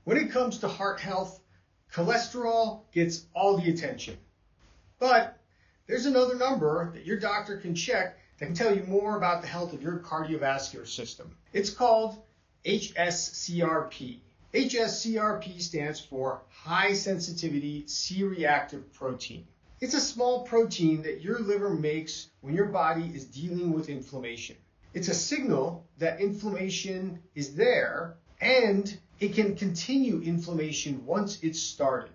When it comes to heart health, cholesterol gets all the attention. But there's another number that your doctor can check that can tell you more about the health of your cardiovascular system. It's called hs-CRP. hs-CRP stands for high sensitivity C-reactive protein. It's a small protein that your liver makes when your body is dealing with inflammation. It's a signal that inflammation is there and it can continue inflammation once it's started.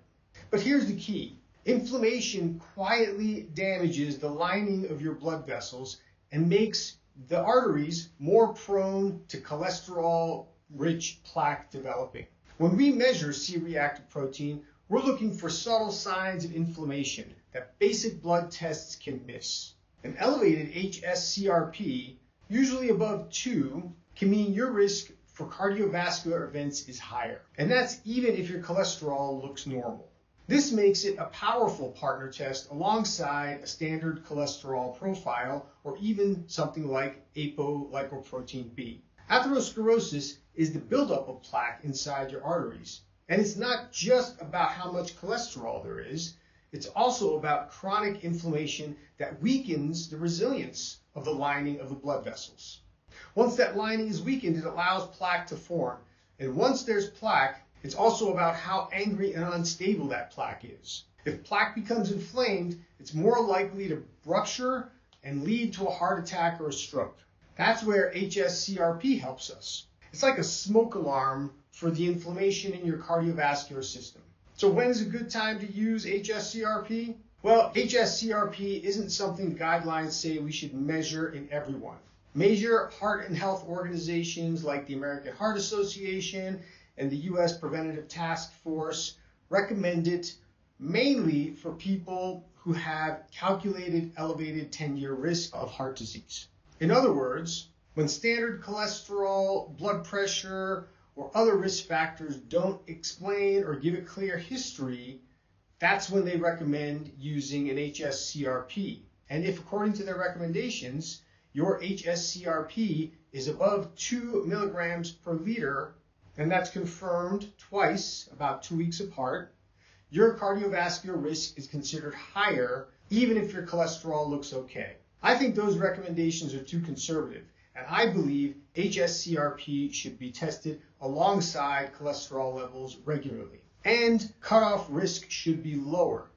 But here's the key. Inflammation quietly damages the lining of your blood vessels and makes the arteries more prone to cholesterol-rich plaque developing. When we measure C-reactive protein, we're looking for subtle signs of inflammation that basic blood tests can miss. An elevated hs-CRP, usually above 2, can mean your risk for cardiovascular events is higher. And that's even if your cholesterol looks normal. This makes it a powerful partner test alongside a standard cholesterol profile or even something like apolipoprotein B. Atherosclerosis is the buildup of plaque inside your arteries. And it's not just about how much cholesterol there is, it's also about chronic inflammation that weakens the resilience of the lining of the blood vessels. Once that lining is weakened, it allows plaque to form. And once there's plaque, it's also about how angry and unstable that plaque is. If plaque becomes inflamed, it's more likely to rupture and lead to a heart attack or a stroke. That's where hs-CRP helps us. It's like a smoke alarm for the inflammation in your cardiovascular system. So when is a good time to use hs-CRP? Well, hs-CRP isn't something guidelines say we should measure in everyone. Major heart and health organizations like the American Heart Association and the U.S. Preventative Task Force recommend it mainly for people who have calculated elevated 10-year risk of heart disease. In other words, when standard cholesterol, blood pressure, or other risk factors don't explain or give a clear history, that's when they recommend using an hs-CRP. And if, according to their recommendations, your hs-CRP is above 2 milligrams per liter, and that's confirmed twice, about 2 weeks apart, your cardiovascular risk is considered higher, even if your cholesterol looks okay. I think those recommendations are too conservative, and I believe hs-CRP should be tested alongside cholesterol levels regularly. And cutoff risk should be lower.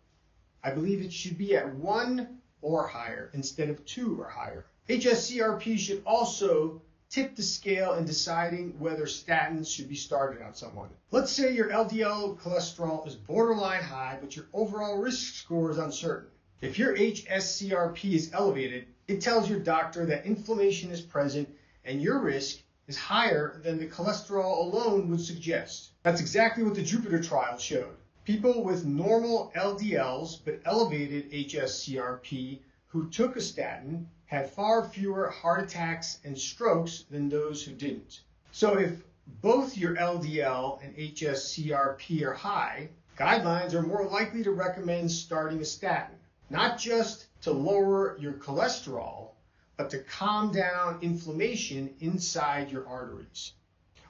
I believe it should be at 1 or higher instead of 2 or higher. hs-CRP should also tip the scale in deciding whether statins should be started on someone. Let's say your LDL cholesterol is borderline high, but your overall risk score is uncertain. If your hs-CRP is elevated, it tells your doctor that inflammation is present and your risk is higher than the cholesterol alone would suggest. That's exactly what the Jupiter trial showed. People with normal LDLs but elevated hs-CRP who took a statin had far fewer heart attacks and strokes than those who didn't. So if both your LDL and hs-CRP are high, guidelines are more likely to recommend starting a statin, not just to lower your cholesterol, but to calm down inflammation inside your arteries.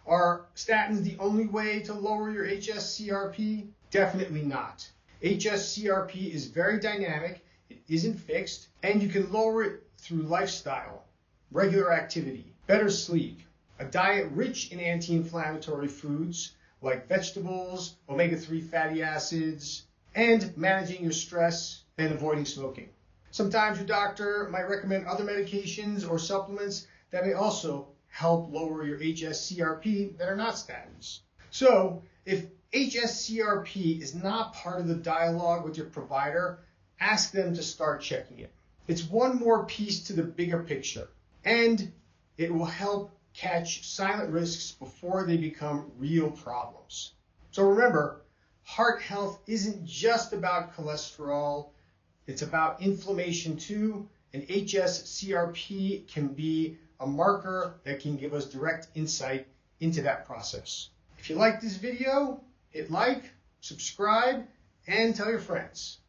Are statins the only way to lower your hs-CRP? Definitely not. hs-CRP is very dynamic, it isn't fixed, and you can lower it through lifestyle, regular activity, better sleep, a diet rich in anti-inflammatory foods like vegetables, omega-3 fatty acids, and managing your stress and avoiding smoking. Sometimes your doctor might recommend other medications or supplements that may also help lower your hs-CRP that are not statins. So if hs-CRP is not part of the dialogue with your provider, ask them to start checking it. It's one more piece to the bigger picture, and it will help catch silent risks before they become real problems. So remember, heart health isn't just about cholesterol, it's about inflammation too, and hs-CRP can be a marker that can give us direct insight into that process. If you like this video, hit like, subscribe, and tell your friends.